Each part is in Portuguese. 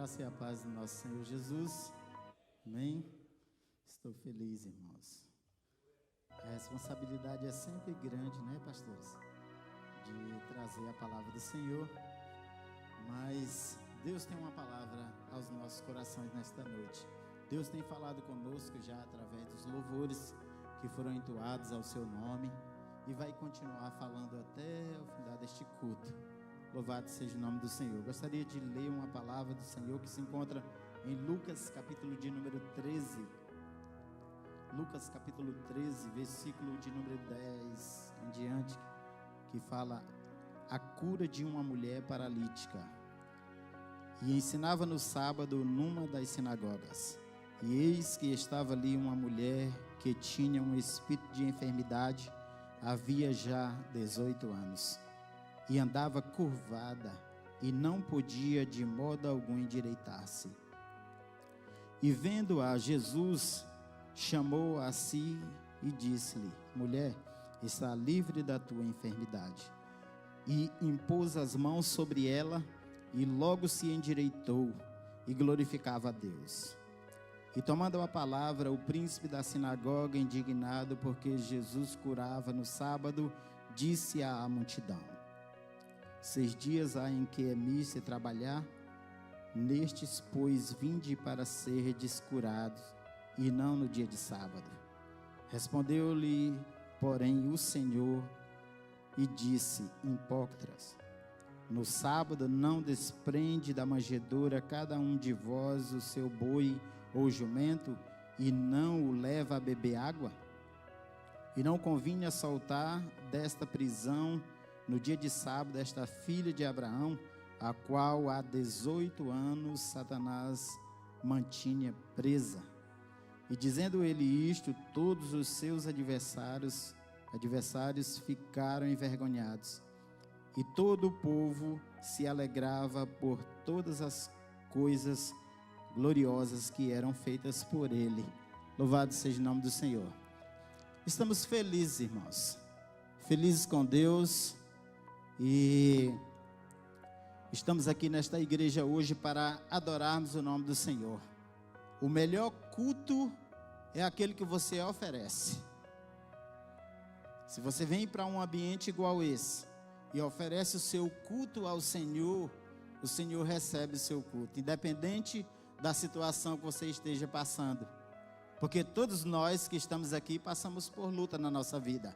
graça e a paz do nosso Senhor Jesus. Amém? Estou feliz, irmãos. A responsabilidade é sempre grande, né, pastores? De trazer a palavra do Senhor. Mas Deus tem uma palavra aos nossos corações nesta noite. Deus tem falado conosco já através dos louvores que foram entoados ao seu nome e vai continuar falando até o final deste culto. Louvado seja o nome do Senhor. Gostaria de ler uma palavra do Senhor que se encontra em Lucas, capítulo de número 13. Lucas, capítulo 13, versículo de número 10 em diante, que fala a cura de uma mulher paralítica. E ensinava no sábado numa das sinagogas. E eis que estava ali uma mulher que tinha um espírito de enfermidade, havia já 18 anos. E andava curvada, e não podia de modo algum endireitar-se. E vendo-a, Jesus chamou-a a si e disse-lhe: mulher, está livre da tua enfermidade. E impôs as mãos sobre ela, e logo se endireitou, e glorificava a Deus. E tomando a palavra, o príncipe da sinagoga, indignado porque Jesus curava no sábado, disse à multidão: 6 dias há em que é misto trabalhar, nestes, pois, vinde para serdes curados, e não no dia de sábado. Respondeu-lhe, porém, o Senhor, e disse: hipócritas, no sábado não desprende da manjedoura cada um de vós o seu boi ou jumento, e não o leva a beber água? E não convinha soltar desta prisão no dia de sábado esta filha de Abraão, a qual há 18 anos Satanás mantinha presa. E dizendo ele isto, todos os seus adversários ficaram envergonhados. E todo o povo se alegrava por todas as coisas gloriosas que eram feitas por ele. Louvado seja o nome do Senhor. Estamos felizes, irmãos. Felizes com Deus. E estamos aqui nesta igreja hoje para adorarmos o nome do Senhor. O melhor culto é aquele que você oferece. Se você vem para um ambiente igual esse e oferece o seu culto ao Senhor, o Senhor recebe o seu culto, independente da situação que você esteja passando. Porque todos nós que estamos aqui passamos por luta na nossa vida.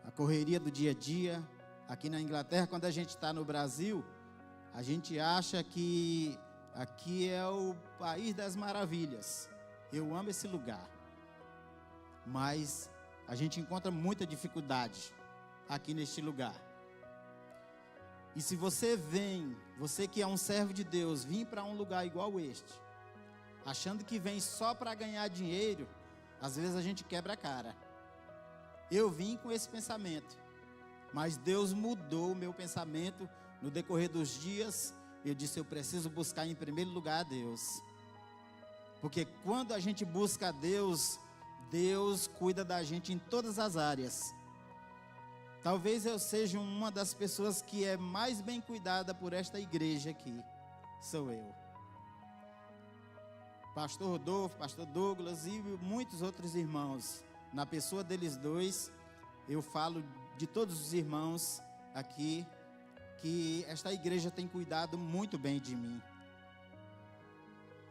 A correria do dia a dia. Aqui na Inglaterra, quando a gente está no Brasil, a gente acha que aqui é o país das maravilhas. Eu amo esse lugar. Mas a gente encontra muita dificuldade aqui neste lugar. E se você você que é um servo de Deus, vir para um lugar igual este, achando que vem só para ganhar dinheiro, às vezes a gente quebra a cara. Eu vim com esse pensamento. Mas Deus mudou o meu pensamento no decorrer dos dias. Eu disse: eu preciso buscar em primeiro lugar a Deus. Porque quando a gente busca a Deus, Deus cuida da gente em todas as áreas. Talvez eu seja uma das pessoas que é mais bem cuidada por esta igreja aqui. Sou eu. Pastor Rodolfo, Pastor Douglas e muitos outros irmãos. Na pessoa deles dois, eu falo de todos os irmãos aqui, que esta igreja tem cuidado muito bem de mim.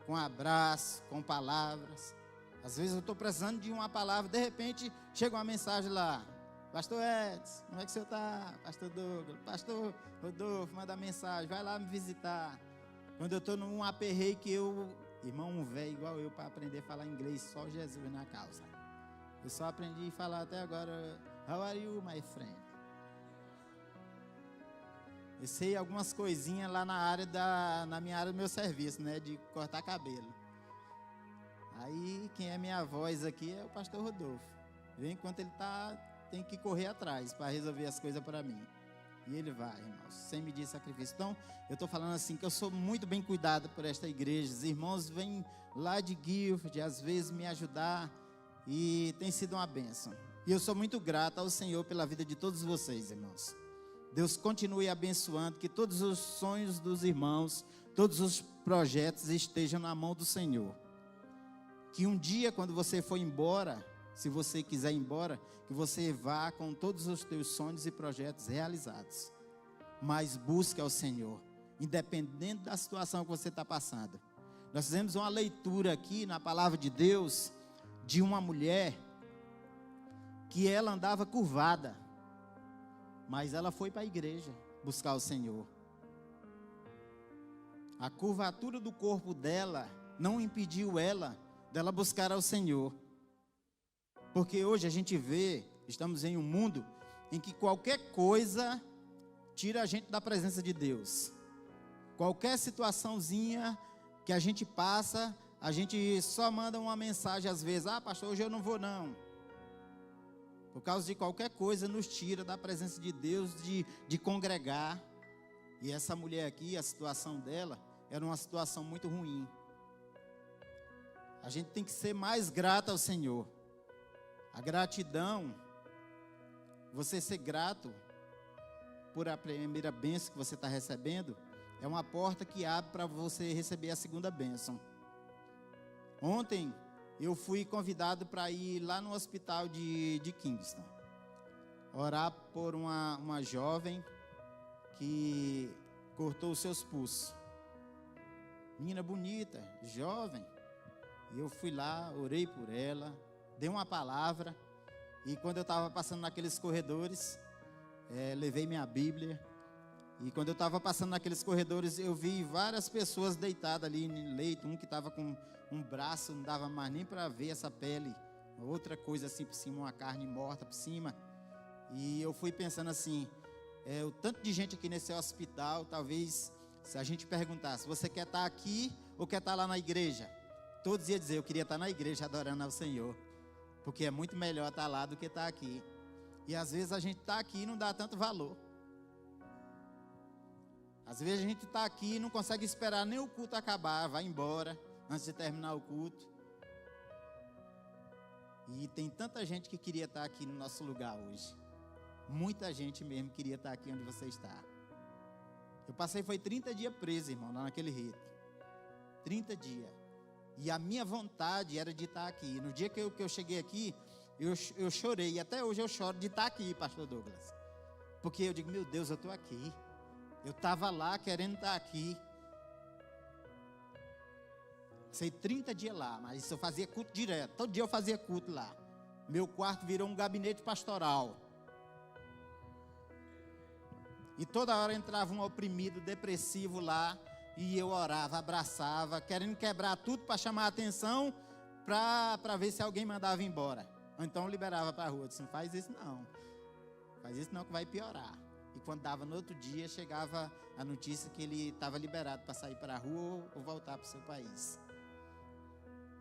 Com abraço, com palavras. Às vezes eu estou precisando de uma palavra, de repente chega uma mensagem lá: Pastor Edson, como é que você está? Pastor Douglas, Pastor Rodolfo, manda mensagem, vai lá me visitar. Quando eu estou num aperreio que irmão, um velho igual eu, para aprender a falar inglês, só Jesus na causa. Eu só aprendi a falar até agora: How are you, my friend? Eu sei algumas coisinhas lá na minha área do meu serviço, né? De cortar cabelo. Aí, quem é minha voz aqui é o pastor Rodolfo. Vem enquanto ele tem que correr atrás para resolver as coisas para mim. E ele vai, irmãos, sem medir sacrifício. Então, eu estou falando assim, que eu sou muito bem cuidado por esta igreja. Os irmãos vêm lá de Guilford, às vezes me ajudar. E tem sido uma bênção. E eu sou muito grato ao Senhor pela vida de todos vocês, irmãos. Deus continue abençoando, que todos os sonhos dos irmãos, todos os projetos estejam na mão do Senhor. Que um dia, quando você for embora, se você quiser ir embora, que você vá com todos os teus sonhos e projetos realizados. Mas busque ao Senhor, independente da situação que você está passando. Nós fizemos uma leitura aqui na palavra de Deus, de uma mulher, que ela andava curvada, mas ela foi para a igreja buscar o Senhor. A curvatura do corpo dela não impediu ela dela buscar ao Senhor. Porque hoje a gente vê, estamos em um mundo em que qualquer coisa tira a gente da presença de Deus. Qualquer situaçãozinha que a gente passa, a gente só manda uma mensagem às vezes: ah, pastor, hoje eu não vou não. Por causa de qualquer coisa nos tira da presença de Deus, de congregar. E essa mulher aqui, a situação dela era uma situação muito ruim. A gente tem que ser mais grato ao Senhor. A gratidão, você ser grato por a primeira bênção que você está recebendo, é uma porta que abre para você receber a segunda bênção. Ontem eu fui convidado para ir lá no hospital de Kingston, orar por uma jovem que cortou os seus pulsos. Menina bonita, jovem. E eu fui lá, orei por ela, dei uma palavra. E quando eu estava passando naqueles corredores, levei minha Bíblia. E quando eu estava passando naqueles corredores, eu vi várias pessoas deitadas ali no leito. Um que estava com um braço, não dava mais nem para ver essa pele. Outra coisa assim por cima, uma carne morta por cima. E eu fui pensando assim, o tanto de gente aqui nesse hospital, talvez, se a gente perguntasse: você quer estar aqui ou quer estar lá na igreja? Todos iam dizer: eu queria estar na igreja adorando ao Senhor. Porque é muito melhor estar lá do que estar aqui. E às vezes a gente está aqui e não dá tanto valor. Às vezes a gente está aqui e não consegue esperar nem o culto acabar, vai embora antes de terminar o culto. E tem tanta gente que queria estar aqui no nosso lugar hoje. Muita gente mesmo queria estar aqui onde você está. Eu passei, foi 30 dias preso, irmão, lá naquele rito. 30 dias. E a minha vontade era de estar aqui. No dia que eu cheguei aqui, eu chorei. E até hoje eu choro de estar aqui, pastor Douglas. Porque eu digo: meu Deus, eu estou aqui. Eu estava lá querendo estar aqui. Passei 30 dias lá, mas eu fazia culto direto. Todo dia eu fazia culto lá. Meu quarto virou um gabinete pastoral. E toda hora entrava um oprimido, depressivo lá. E eu orava, abraçava, querendo quebrar tudo para chamar a atenção, para ver se alguém mandava embora. Ou então eu liberava para a rua. Eu disse: não faz isso não. Faz isso não que vai piorar. E quando dava no outro dia, chegava a notícia que ele estava liberado para sair para a rua ou voltar para o seu país.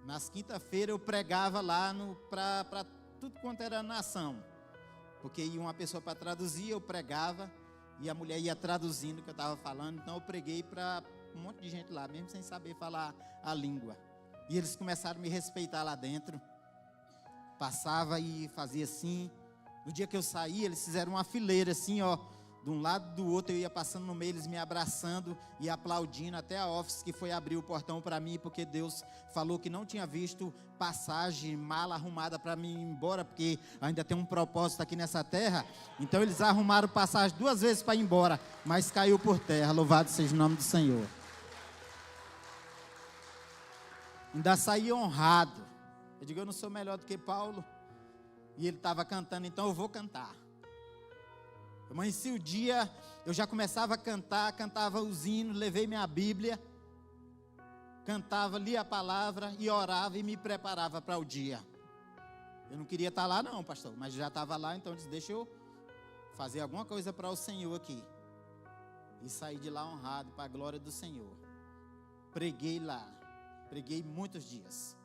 Nas quinta-feiras eu pregava lá para tudo quanto era nação. Porque ia uma pessoa para traduzir, eu pregava, e a mulher ia traduzindo o que eu estava falando. Então eu preguei para um monte de gente lá, mesmo sem saber falar a língua. E eles começaram a me respeitar lá dentro. Passava e fazia assim. No dia que eu saí, eles fizeram uma fileira assim, ó. De um lado do outro, eu ia passando no meio, eles me abraçando e aplaudindo, até a office que foi abrir o portão para mim, porque Deus falou que não tinha visto passagem, mala arrumada para mim ir embora, porque ainda tem um propósito aqui nessa terra. Então eles arrumaram passagem 2 vezes para ir embora, mas caiu por terra. Louvado seja o nome do Senhor. Ainda saí honrado. Eu digo: eu não sou melhor do que Paulo. E ele estava cantando, então eu vou cantar. Amanheci o dia, eu já começava a cantar, cantava os hinos, levei minha Bíblia, cantava, lia a palavra e orava e me preparava para o dia. Eu não queria estar lá não, pastor, mas já estava lá, então eu disse: deixa eu fazer alguma coisa para o Senhor aqui. E saí de lá honrado para a glória do Senhor. Preguei lá, preguei muitos dias.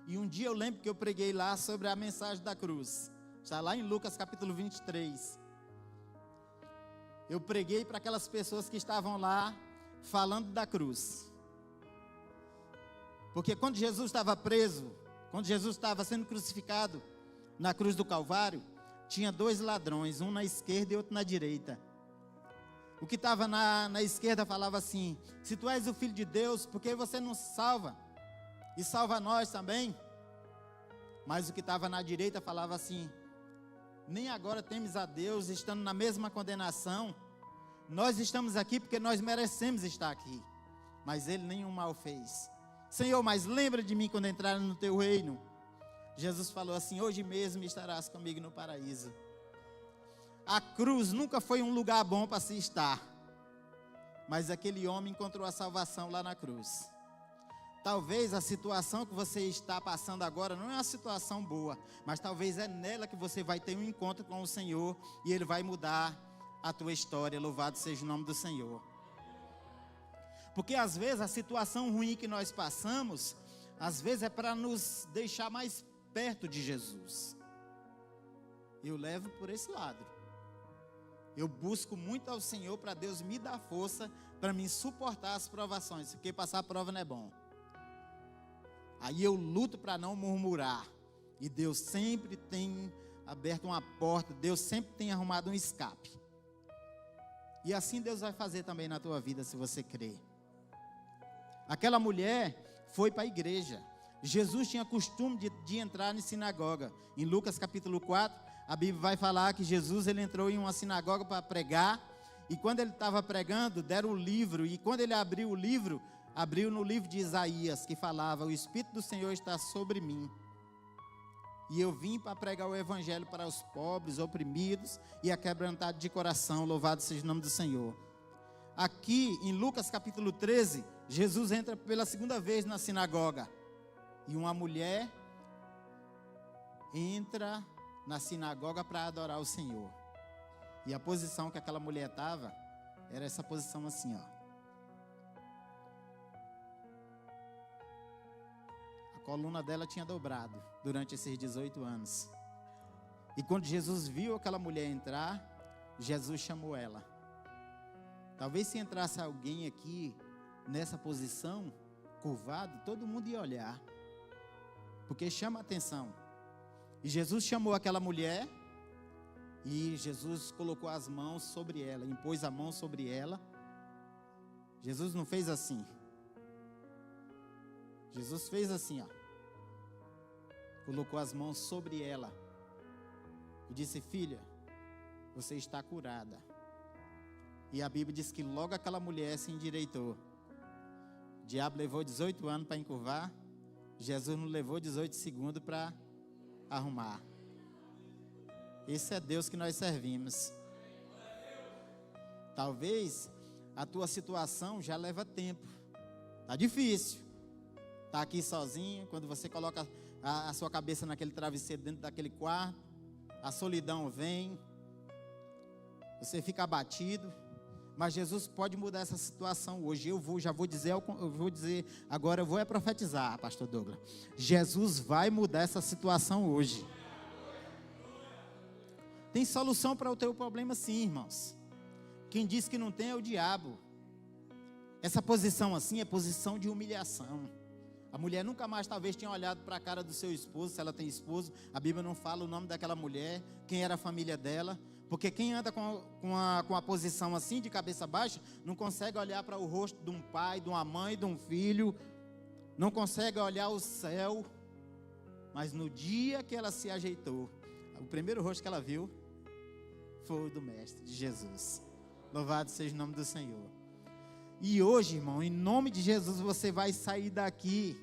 E um dia eu lembro que eu preguei lá sobre a mensagem da cruz. Está lá em Lucas capítulo 23. Eu preguei para aquelas pessoas que estavam lá falando da cruz. Porque quando Jesus estava preso, quando Jesus estava sendo crucificado na cruz do Calvário, tinha 2 ladrões, um na esquerda e outro na direita. O que estava na esquerda falava assim: se tu és o Filho de Deus, por que você não se salva? E salva nós também. Mas o que estava na direita falava assim: nem agora temes a Deus, estando na mesma condenação. Nós estamos aqui porque nós merecemos estar aqui, mas Ele nenhum mal fez. Senhor, mas lembra de mim quando entrar no teu reino. Jesus falou assim: hoje mesmo estarás comigo no paraíso. A cruz nunca foi um lugar bom para se estar, mas aquele homem encontrou a salvação lá na cruz. Talvez a situação que você está passando agora não é uma situação boa, mas talvez é nela que você vai ter um encontro com o Senhor e Ele vai mudar a tua história. Louvado seja o nome do Senhor. Porque às vezes a situação ruim que nós passamos, às vezes é para nos deixar mais perto de Jesus. Eu levo por esse lado. Eu busco muito ao Senhor para Deus me dar força para me suportar as provações, porque passar a prova não é bom. Aí eu luto para não murmurar. E Deus sempre tem aberto uma porta, Deus sempre tem arrumado um escape. E assim Deus vai fazer também na tua vida, se você crer. Aquela mulher foi para a igreja. Jesus tinha costume de entrar na sinagoga. Em Lucas capítulo 4, a Bíblia vai falar que Jesus ele entrou em uma sinagoga para pregar. E quando ele estava pregando, deram o livro. E quando ele abriu o livro, abriu no livro de Isaías, que falava: o Espírito do Senhor está sobre mim. E eu vim para pregar o evangelho para os pobres, oprimidos e aquebrantados de coração. Louvado seja o nome do Senhor. Aqui em Lucas capítulo 13, Jesus entra pela segunda vez na sinagoga. E uma mulher entra na sinagoga para adorar o Senhor. E a posição que aquela mulher estava era essa posição assim, ó. A coluna dela tinha dobrado durante esses 18 anos. E quando Jesus viu aquela mulher entrar, Jesus chamou ela. Talvez se entrasse alguém aqui nessa posição, curvado, todo mundo ia olhar, porque chama a atenção. E Jesus chamou aquela mulher, e Jesus colocou as mãos sobre ela, impôs a mão sobre ela. Jesus não fez assim. Jesus fez assim, ó. Colocou as mãos sobre ela e disse: filha, você está curada. E a Bíblia diz que logo aquela mulher se endireitou. O diabo levou 18 anos para encurvar, Jesus não levou 18 segundos para arrumar. Esse é Deus que nós servimos. Talvez a tua situação já leva tempo. Está difícil. Está aqui sozinho, quando você coloca a sua cabeça naquele travesseiro dentro daquele quarto, a solidão vem, você fica abatido, mas Jesus pode mudar essa situação hoje. Eu vou dizer agora, eu vou profetizar, pastor Douglas. Jesus vai mudar essa situação hoje. Tem solução para o teu problema sim, irmãos. Quem diz que não tem é o diabo. Essa posição assim é posição de humilhação. A mulher nunca mais talvez tinha olhado para a cara do seu esposo, se ela tem esposo. A Bíblia não fala o nome daquela mulher, quem era a família dela. Porque quem anda com a posição assim, de cabeça baixa, não consegue olhar para o rosto de um pai, de uma mãe, de um filho. Não consegue olhar o céu. Mas no dia que ela se ajeitou, o primeiro rosto que ela viu foi o do Mestre, de Jesus. Louvado seja o nome do Senhor. E hoje, irmão, em nome de Jesus, você vai sair daqui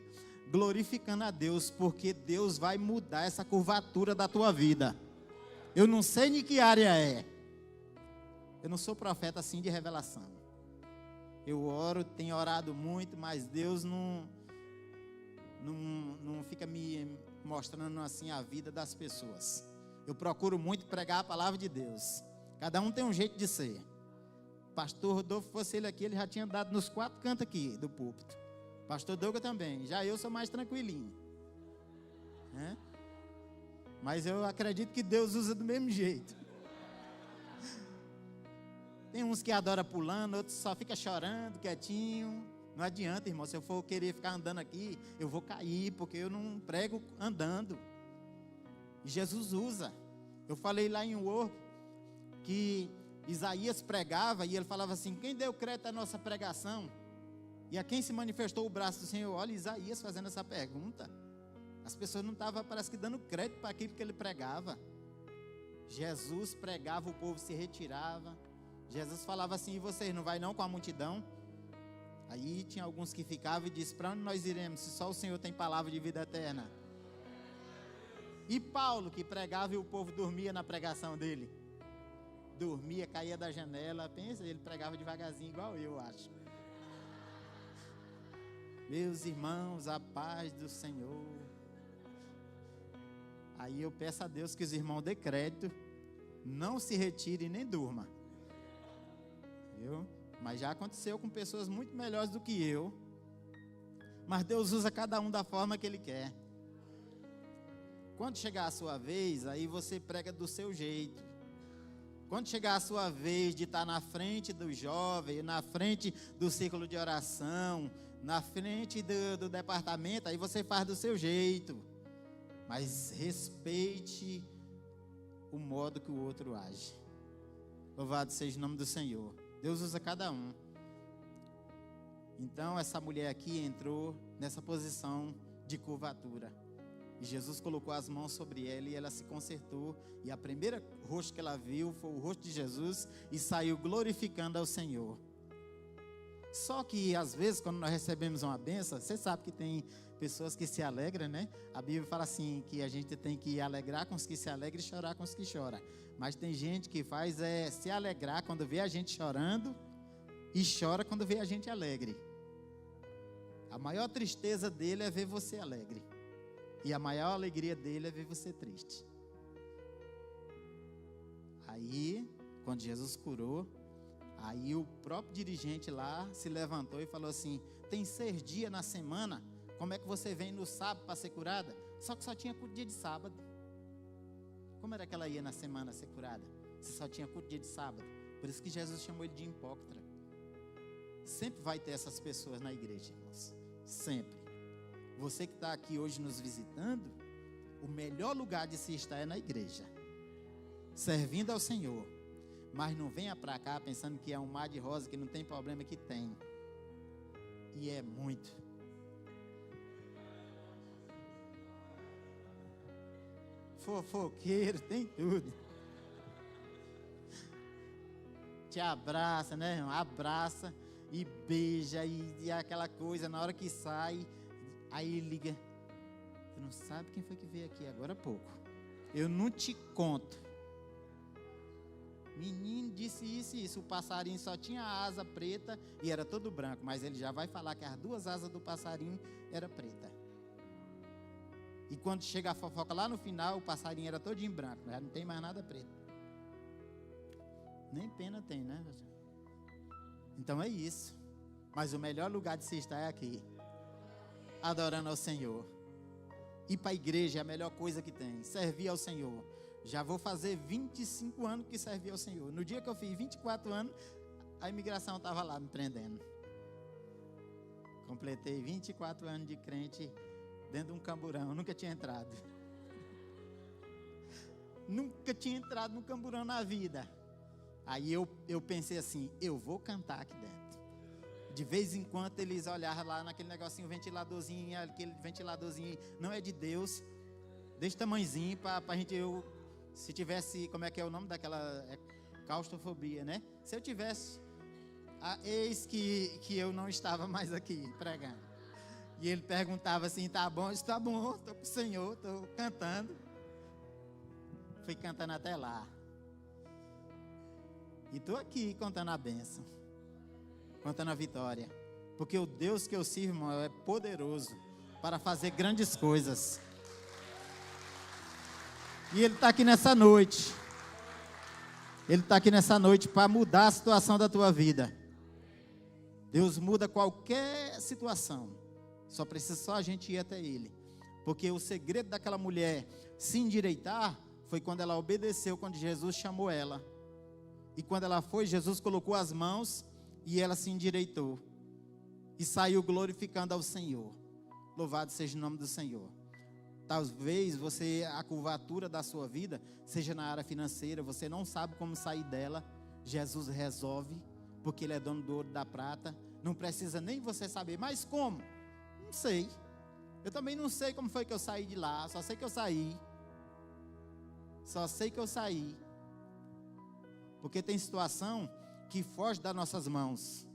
glorificando a Deus, porque Deus vai mudar essa curvatura da tua vida. Eu não sei em que área é. Eu não sou profeta assim de revelação. Eu oro, tenho orado muito, mas Deus não fica me mostrando assim a vida das pessoas. Eu procuro muito pregar a palavra de Deus. Cada um tem um jeito de ser. Pastor Rodolfo, fosse ele aqui, ele já tinha dado nos 4 cantos aqui do púlpito. Pastor Douglas também. Já eu sou mais tranquilinho. Mas eu acredito que Deus usa do mesmo jeito. Tem uns que adoram pulando, outros só ficam chorando, quietinho. Não adianta, irmão. Se eu for querer ficar andando aqui, eu vou cair, porque eu não prego andando. E Jesus usa. Eu falei lá em Word que Isaías pregava e ele falava assim: quem deu crédito à nossa pregação? E a quem se manifestou o braço do Senhor? Olha, Isaías fazendo essa pergunta. As pessoas não estavam, parece que, dando crédito para aquilo que ele pregava. Jesus pregava, o povo se retirava. Jesus falava assim: e vocês não vai não com a multidão? Aí tinha alguns que ficavam e diziam: para onde nós iremos, se só o Senhor tem palavra de vida eterna? E Paulo, que pregava e o povo dormia na pregação dele. Dormia, caía da janela. Pensa, ele pregava devagarzinho, igual eu acho. Meus irmãos, a paz do Senhor. Aí eu peço a Deus que os irmãos dê crédito, não se retire nem durma. Viu? Mas já aconteceu com pessoas muito melhores do que eu. Mas Deus usa cada um da forma que Ele quer. Quando chegar a sua vez, aí você prega do seu jeito. Quando chegar a sua vez de estar na frente do jovem, na frente do círculo de oração, na frente do departamento, aí você faz do seu jeito. Mas respeite o modo que o outro age. Louvado seja o nome do Senhor. Deus usa cada um. Então essa mulher aqui entrou nessa posição de curvatura. E Jesus colocou as mãos sobre ela e ela se consertou. E a primeira rosto que ela viu foi o rosto de Jesus e saiu glorificando ao Senhor. Só que às vezes quando nós recebemos uma bênção, você sabe que tem pessoas que se alegram, né? A Bíblia fala assim, que a gente tem que alegrar com os que se alegram e chorar com os que choram. Mas tem gente que faz se alegrar quando vê a gente chorando e chora quando vê a gente alegre. A maior tristeza dele é ver você alegre. E a maior alegria dele é ver você triste. Aí, quando Jesus curou, aí o próprio dirigente lá se levantou e falou assim: tem 6 dias na semana, como é que você vem no sábado para ser curada? Só que só tinha culto dia de sábado. Como era que ela ia na semana ser curada? Se só tinha culto dia de sábado. Por isso que Jesus chamou ele de hipócrita. Sempre vai ter essas pessoas na igreja, irmãos. Sempre. Você que está aqui hoje nos visitando, o melhor lugar de se estar é na igreja, servindo ao Senhor. Mas não venha para cá pensando que é um mar de rosa, que não tem problema, que tem. E é muito. Fofoqueiro, tem tudo. Te abraça, né, irmão? Abraça e beija e aquela coisa, na hora que sai, aí liga: tu não sabe quem foi que veio aqui agora há pouco? Eu não te conto. Menino disse isso e isso. O passarinho só tinha a asa preta e era todo branco. Mas ele já vai falar que as 2 asas do passarinho eram preta. E quando chega a fofoca lá no final, o passarinho era todo em branco. Já não tem mais nada preto. Nem pena tem, né? Então é isso. Mas o melhor lugar de se estar é aqui, adorando ao Senhor. Ir para a igreja é a melhor coisa que tem. Servir ao Senhor. Já vou fazer 25 anos que servi ao Senhor. No dia que eu fiz 24 anos, a imigração estava lá me prendendo. Completei 24 anos de crente dentro de um camburão. Nunca tinha entrado. Nunca tinha entrado no camburão na vida. Aí eu pensei assim: eu vou cantar aqui dentro. De vez em quando eles olhavam lá naquele negocinho, ventiladorzinho, aquele ventiladorzinho não é de Deus, desse tamanhozinho para a gente, se tivesse, como é que é o nome daquela, claustrofobia, né? Se eu tivesse, eis que eu não estava mais aqui pregando. E ele perguntava assim: tá bom? Eu disse: tá bom, estou com o Senhor, estou cantando. Fui cantando até lá. E estou aqui contando a bênção, contando a vitória, porque o Deus que eu sirvo, irmão, é poderoso para fazer grandes coisas. E Ele está aqui nessa noite. Ele está aqui nessa noite para mudar a situação da tua vida. Deus muda qualquer situação. Só precisa a gente ir até Ele. Porque o segredo daquela mulher se endireitar foi quando ela obedeceu, quando Jesus chamou ela. E quando ela foi, Jesus colocou as mãos e ela se endireitou. E saiu glorificando ao Senhor. Louvado seja o nome do Senhor. Talvez a curvatura da sua vida seja na área financeira. Você não sabe como sair dela. Jesus resolve, porque Ele é dono do ouro e da prata. Não precisa nem você saber, mas como? Não sei. Eu também não sei como foi que eu saí de lá, só sei que eu saí. Só sei que eu saí. Porque tem situação que foge das nossas mãos.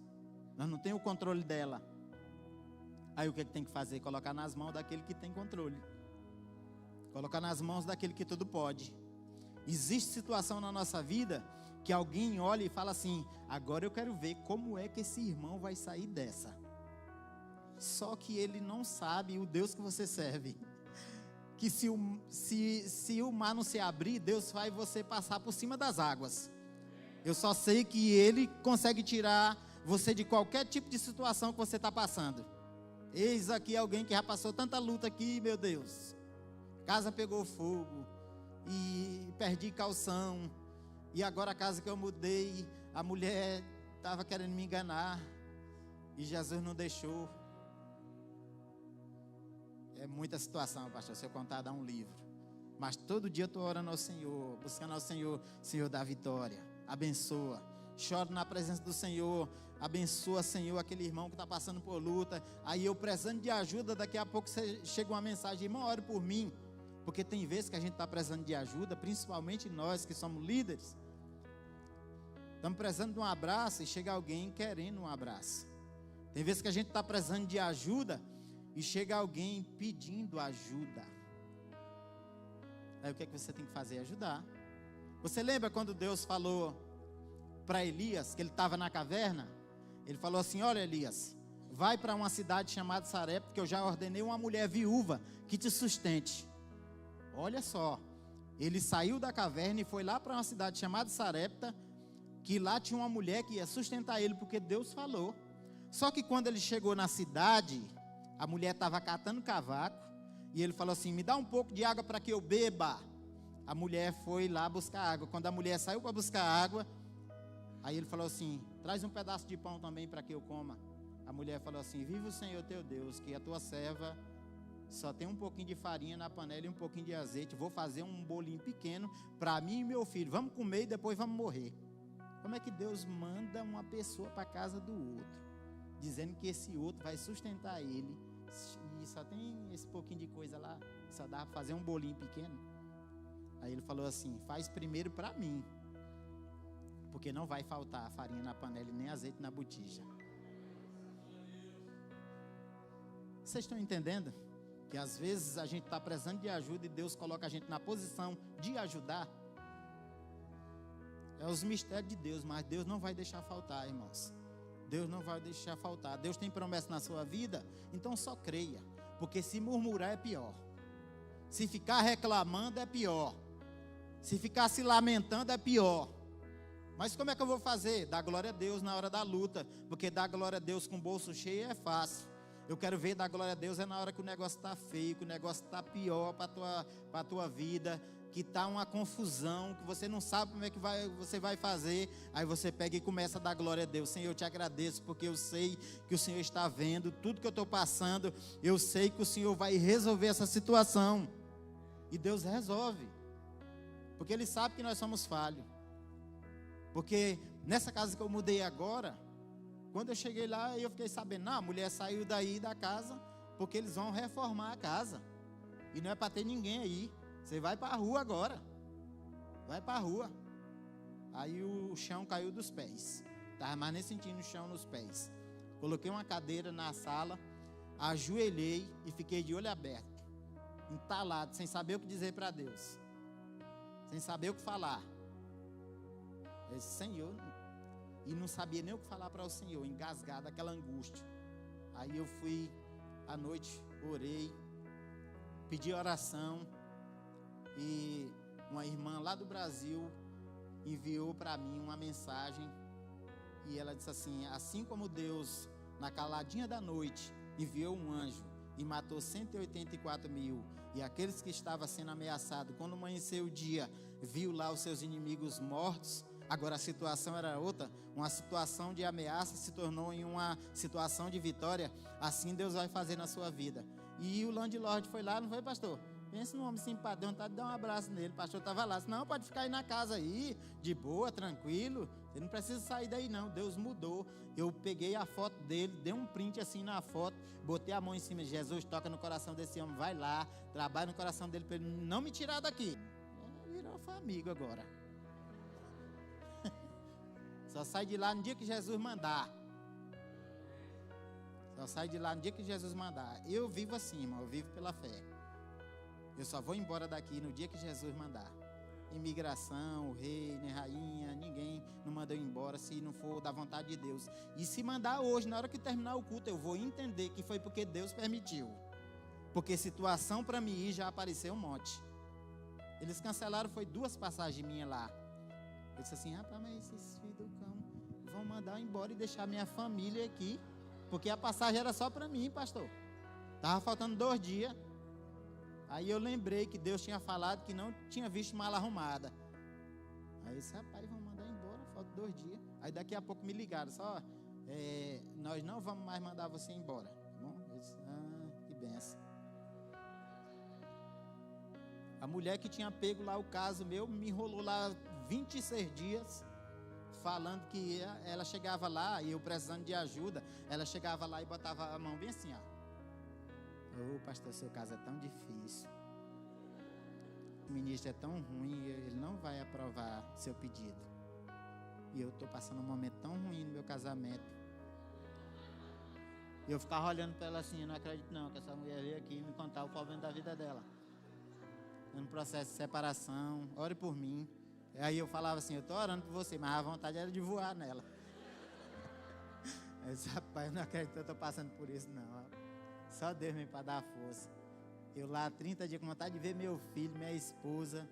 Nós não temos o controle dela. Aí o que tem que fazer? Colocar nas mãos daquele que tem controle. Colocar nas mãos daquele que tudo pode. Existe situação na nossa vida que alguém olha e fala assim: agora eu quero ver como é que esse irmão vai sair dessa. Só que ele não sabe o Deus que você serve. Que se o mar não se abrir, Deus faz você passar por cima das águas. Eu só sei que Ele consegue tirar você de qualquer tipo de situação que você está passando. Eis aqui alguém que já passou tanta luta aqui, meu Deus. Casa pegou fogo e perdi calção. E agora a casa que eu mudei, a mulher estava querendo me enganar e Jesus não deixou. É muita situação, pastor, se eu contar dá um livro. Mas todo dia eu estou orando ao Senhor, buscando ao Senhor. Senhor, dá vitória, abençoa. Choro na presença do Senhor, abençoa, Senhor, aquele irmão que está passando por luta. Aí eu precisando de ajuda, daqui a pouco chega uma mensagem: irmão, ore por mim. Porque tem vezes que a gente está precisando de ajuda, principalmente nós que somos líderes. Estamos precisando de um abraço e chega alguém querendo um abraço. Tem vezes que a gente está precisando de ajuda e chega alguém pedindo ajuda. Aí o que é que você tem que fazer? Ajudar. Você lembra quando Deus falou para Elias, que ele estava na caverna? Ele falou assim: olha, Elias, vai para uma cidade chamada Sarepta, porque eu já ordenei uma mulher viúva que te sustente. Olha só, ele saiu da caverna e foi lá para uma cidade chamada Sarepta, que lá tinha uma mulher que ia sustentar ele, porque Deus falou. Só que quando ele chegou na cidade, a mulher estava catando cavaco, e ele falou assim: me dá um pouco de água para que eu beba. A mulher foi lá buscar água. Quando a mulher saiu para buscar água, aí ele falou assim: traz um pedaço de pão também para que eu coma. A mulher falou assim: vive o Senhor teu Deus, que a tua serva só tem um pouquinho de farinha na panela e um pouquinho de azeite. Vou fazer um bolinho pequeno para mim e meu filho. Vamos comer e depois vamos morrer. Como é que Deus manda uma pessoa para a casa do outro, dizendo que esse outro vai sustentar ele, e só tem esse pouquinho de coisa lá, só dá para fazer um bolinho pequeno? Aí ele falou assim: faz primeiro para mim, porque não vai faltar farinha na panela e nem azeite na botija. Vocês estão entendendo? Que às vezes a gente está precisando de ajuda e Deus coloca a gente na posição de ajudar. É os mistérios de Deus, mas Deus não vai deixar faltar, irmãos. Deus não vai deixar faltar. Deus tem promessa na sua vida, então só creia. Porque se murmurar é pior. Se ficar reclamando é pior. Se ficar se lamentando é pior. Mas como é que eu vou fazer? Dar glória a Deus na hora da luta. Porque dar glória a Deus com o bolso cheio é fácil. Eu quero ver dar glória a Deus é na hora que o negócio está feio, que o negócio está pior para a tua vida, que está uma confusão, que você não sabe como é que você vai fazer. Aí você pega e começa a dar glória a Deus. Senhor, eu te agradeço, porque eu sei que o Senhor está vendo tudo que eu estou passando. Eu sei que o Senhor vai resolver essa situação. E Deus resolve, porque Ele sabe que nós somos falhos. Porque nessa casa que eu mudei agora, quando eu cheguei lá, eu fiquei sabendo: não, a mulher saiu daí da casa, porque eles vão reformar a casa, e não é para ter ninguém aí. Você vai para a rua agora. Vai para a rua. Aí o chão caiu dos pés. Estava mais nem sentindo o chão nos pés. Coloquei uma cadeira na sala, ajoelhei e fiquei de olho aberto, entalado, sem saber o que dizer para Deus, sem saber o que falar. Eu disse: Senhor, e não sabia nem o que falar para o Senhor, engasgado, aquela angústia. Aí eu fui à noite, orei, pedi oração. E uma irmã lá do Brasil enviou para mim uma mensagem, e ela disse assim: assim como Deus na caladinha da noite enviou um anjo e matou 184 mil, e aqueles que estavam sendo ameaçados, quando amanheceu o dia, viu lá os seus inimigos mortos. Agora a situação era outra, uma situação de ameaça se tornou em uma situação de vitória. Assim Deus vai fazer na sua vida. E o landlord foi lá, não foi, pastor? Pensa num homem simpático, deu vontade de dar um abraço nele. O pastor estava lá: não, pode ficar aí na casa aí, de boa, tranquilo, Você não precisa sair daí não, Deus mudou. Eu peguei a foto dele, dei um print assim na foto, botei a mão em cima de Jesus, toca no coração desse homem, vai lá, trabalha no coração dele para ele não me tirar daqui. Virou amigo agora. Só sai de lá no dia que Jesus mandar. Só sai de lá no dia que Jesus mandar. Eu vivo assim, irmão, eu vivo pela fé. Eu só vou embora daqui no dia que Jesus mandar. Imigração, o rei, nem rainha, ninguém não mandou embora se não for da vontade de Deus. E se mandar hoje, na hora que terminar o culto, eu vou entender que foi porque Deus permitiu. Porque situação para mim ir já apareceu um monte. Eles cancelaram, foi 2 passagens minhas lá. Eu disse assim, rapaz, mas esses filhos do cão vão mandar embora e deixar minha família aqui. Porque a passagem era só para mim, pastor. Estava faltando 2 dias. Aí eu lembrei que Deus tinha falado que não tinha visto mala arrumada. Aí eu disse, rapaz, vão mandar embora, falta 2 dias. Aí daqui a pouco me ligaram, só, nós não vamos mais mandar você embora. Tá bom? Eu disse, que benção. A mulher que tinha pego lá o caso meu, me enrolou lá 26 dias, falando que ela chegava lá, e eu precisando de ajuda, ela chegava lá e botava a mão bem assim, ó. Pastor, seu caso é tão difícil. O ministro é tão ruim, ele não vai aprovar seu pedido. E eu estou passando um momento tão ruim no meu casamento. E eu ficava olhando para ela assim, eu não acredito não, que essa mulher veio aqui me contar o problema da vida dela. No processo de separação, ore por mim. Aí eu falava assim, eu estou orando por você, mas a vontade era de voar nela. Eu disse, rapaz, eu não acredito que eu estou passando por isso não. Só Deus me para dar força. Eu lá 30 dias com vontade de ver meu filho, minha esposa,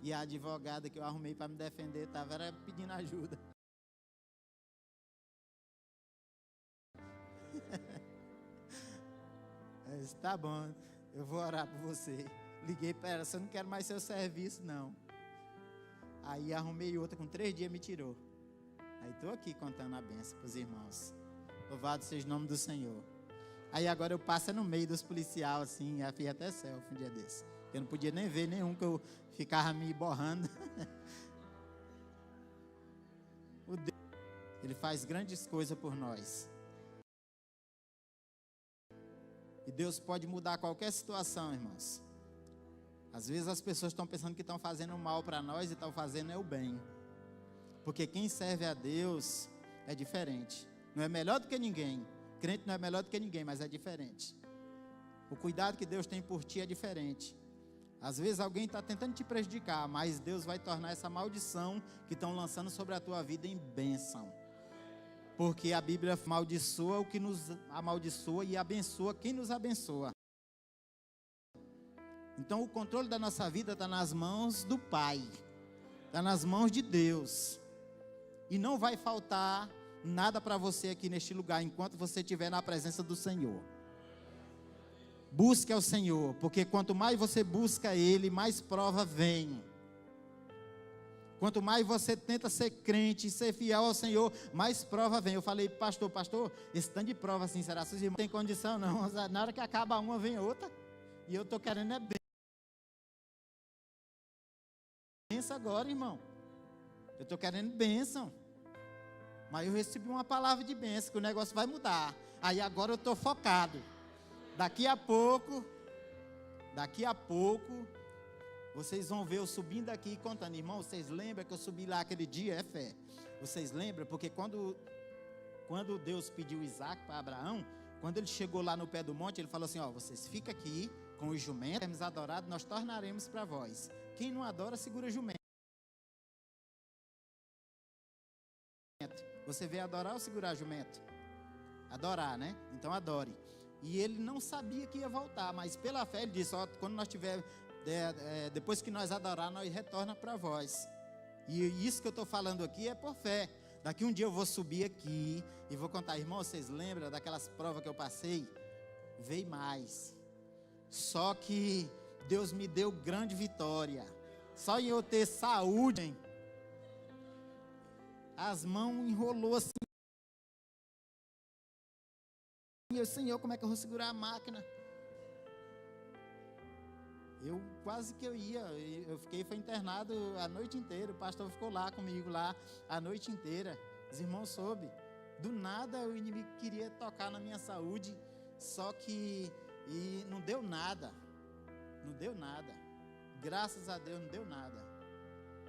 e a advogada que eu arrumei para me defender, estava pedindo ajuda. Eu disse, tá bom, eu vou orar por você. Liguei para ela, eu não quero mais seu serviço não. Aí arrumei outra, com 3 dias me tirou. Aí estou aqui contando a bênção para os irmãos. Louvado seja o nome do Senhor. Aí agora eu passo no meio dos policiais assim, eu fiz até selfie um dia desse. Eu não podia nem ver nenhum, que eu ficava me borrando. O Deus, Ele faz grandes coisas por nós. E Deus pode mudar qualquer situação, irmãos. Às vezes as pessoas estão pensando que estão fazendo mal para nós e estão fazendo o bem. Porque quem serve a Deus é diferente. Não é melhor do que ninguém. Crente não é melhor do que ninguém, mas é diferente. O cuidado que Deus tem por ti é diferente. Às vezes alguém está tentando te prejudicar, mas Deus vai tornar essa maldição que estão lançando sobre a tua vida em bênção. Porque a Bíblia amaldiçoa o que nos amaldiçoa e abençoa quem nos abençoa. Então o controle da nossa vida está nas mãos do Pai. Está nas mãos de Deus. E não vai faltar nada para você aqui neste lugar, enquanto você estiver na presença do Senhor. Busque ao Senhor, porque quanto mais você busca Ele, mais prova vem. Quanto mais você tenta ser crente, ser fiel ao Senhor, mais prova vem. Eu falei, pastor, esse tanto de prova assim, será que os irmãos não tem condição? Não, na hora que acaba uma, vem outra. E eu estou querendo bênção agora, irmão. Eu estou querendo bênção. Mas eu recebi uma palavra de bênção, que o negócio vai mudar. Aí agora eu estou focado. Daqui a pouco, vocês vão ver eu subindo aqui e contando. Irmão, vocês lembram que eu subi lá aquele dia? É fé. Vocês lembram? Porque quando Deus pediu Isaac para Abraão, quando ele chegou lá no pé do monte, ele falou assim, ó, vocês ficam aqui com os jumentos, temos adorado, nós tornaremos para vós. Quem não adora, segura jumento. Você veio adorar ou segurar jumento? Adorar, né? Então adore. E ele não sabia que ia voltar, mas pela fé ele disse, ó, quando nós tiver, depois que nós adorar, nós retorna para vós. E isso que eu estou falando aqui é por fé. Daqui um dia eu vou subir aqui e vou contar, irmão, vocês lembram daquelas provas que eu passei? Veio mais. Só que Deus me deu grande vitória. Só em eu ter saúde, hein? As mãos enrolou assim. E eu, Senhor, como é que eu vou segurar a máquina? Eu quase que eu ia, foi internado a noite inteira, o pastor ficou lá comigo lá a noite inteira, os irmãos soube. Do nada o inimigo queria tocar na minha saúde, só que não deu nada, graças a Deus não deu nada.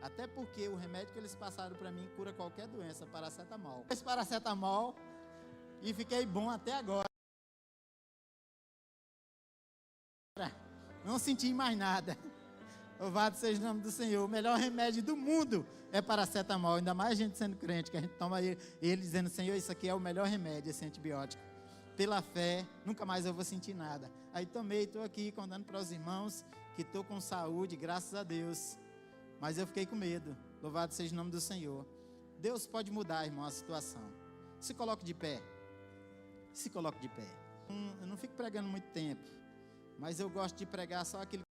Até porque o remédio que eles passaram para mim cura qualquer doença, paracetamol. Esse paracetamol e fiquei bom até agora. Não senti mais nada. Louvado seja o nome do Senhor. O melhor remédio do mundo é paracetamol. Ainda mais a gente sendo crente, que a gente toma ele dizendo: Senhor, isso aqui é o melhor remédio, esse antibiótico. Pela fé, nunca mais eu vou sentir nada. Aí tomei, estou aqui contando para os irmãos que estou com saúde, graças a Deus. Mas eu fiquei com medo. Louvado seja o nome do Senhor. Deus pode mudar, irmão, a situação. Se coloque de pé. Se coloque de pé. Eu não fico pregando muito tempo, mas eu gosto de pregar só aquilo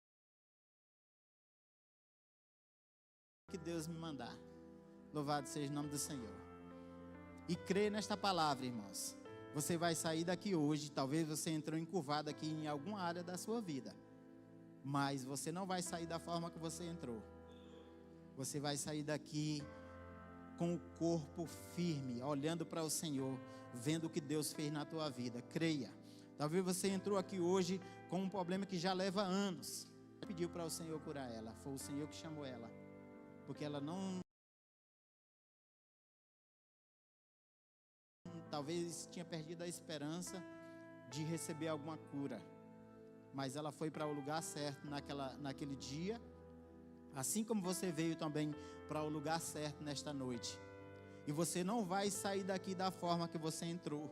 que Deus me mandar. Louvado seja o nome do Senhor. E crê nesta palavra, irmãos. Você vai sair daqui hoje. Talvez você entrou encurvado aqui em alguma área da sua vida, mas você não vai sair da forma que você entrou. Você vai sair daqui com o corpo firme, olhando para o Senhor, vendo o que Deus fez na tua vida. Creia. Talvez você entrou aqui hoje com um problema que já leva anos. Pediu para o Senhor curar ela. Foi o Senhor que chamou ela, porque ela não... talvez tinha perdido a esperança de receber alguma cura, mas ela foi para o lugar certo naquele dia, assim como você veio também para o lugar certo nesta noite. E você não vai sair daqui da forma que você entrou,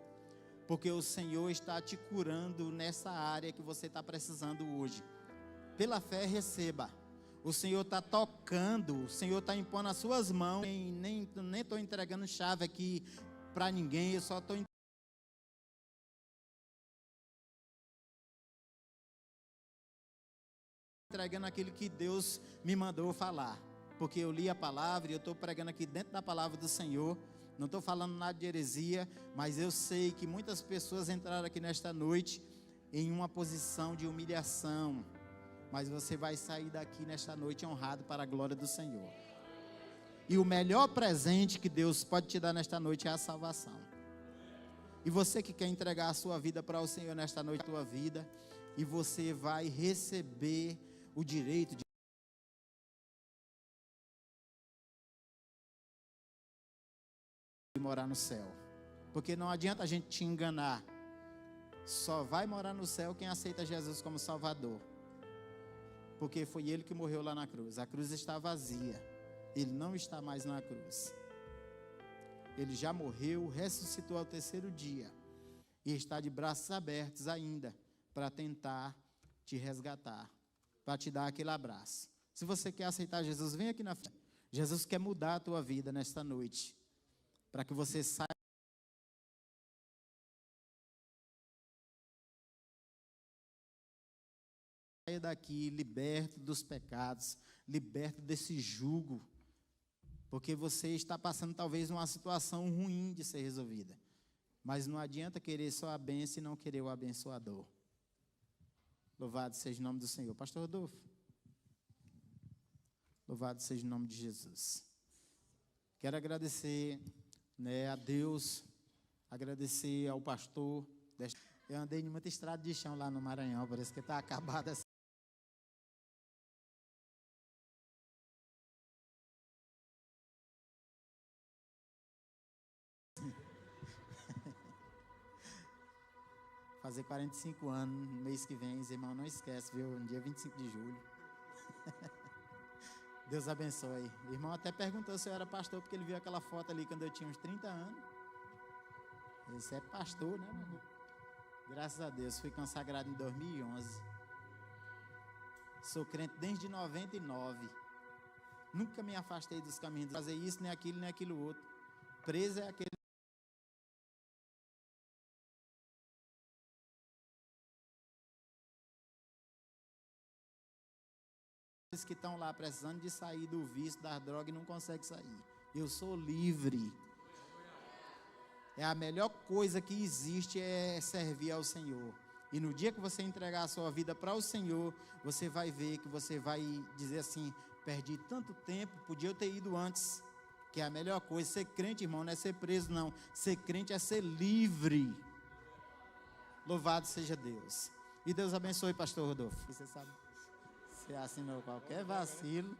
porque o Senhor está te curando nessa área que você está precisando hoje. Pela fé, receba. O Senhor está tocando, o Senhor está impondo as suas mãos. Nem estou entregando chave aqui para ninguém, eu só estou entregando aquilo que Deus me mandou falar, porque eu li a palavra e eu estou pregando aqui dentro da palavra do Senhor. Não estou falando nada de heresia, mas eu sei que muitas pessoas entraram aqui nesta noite em uma posição de humilhação, mas você vai sair daqui nesta noite honrado para a glória do Senhor. E o melhor presente que Deus pode te dar nesta noite é a salvação. E você que quer entregar a sua vida para o Senhor nesta noite, a tua vida, e você vai receber o direito de morar no céu. Porque não adianta a gente te enganar. Só vai morar no céu quem aceita Jesus como Salvador. Porque foi Ele que morreu lá na cruz. A cruz está vazia. Ele não está mais na cruz. Ele já morreu, ressuscitou ao terceiro dia. E está de braços abertos ainda para tentar te resgatar, para te dar aquele abraço. Se você quer aceitar Jesus, vem aqui na frente. Jesus quer mudar a tua vida nesta noite, para que você saia daqui liberto dos pecados, liberto desse jugo, porque você está passando talvez uma situação ruim de ser resolvida, mas não adianta querer só a bênção e não querer o abençoador. Louvado seja o nome do Senhor. Pastor Rodolfo, louvado seja o nome de Jesus. Quero agradecer, a Deus, agradecer ao pastor. Eu andei em muita estrada de chão lá no Maranhão, parece que está acabada assim. Fazer 45 anos no mês que vem, os irmãos, não esquece, viu? No dia 25 de julho. Deus abençoe. O irmão até perguntou se eu era pastor, porque ele viu aquela foto ali quando eu tinha uns 30 anos. Esse é pastor, né, meu? Graças a Deus, fui consagrado em 2011. Sou crente desde 99. Nunca me afastei dos caminhos de fazer isso, nem aquilo outro. Preso é aquele que estão lá precisando de sair do vício, das drogas e não conseguem sair. Eu sou livre. É a melhor coisa que existe é servir ao Senhor. E no dia que você entregar a sua vida para o Senhor, você vai ver que você vai dizer assim: perdi tanto tempo, podia eu ter ido antes. Que é a melhor coisa. Ser crente, irmão, não é ser preso, não. Ser crente é ser livre. Louvado seja Deus. E Deus abençoe, pastor Rodolfo. Você sabe, você assinou qualquer vacilo.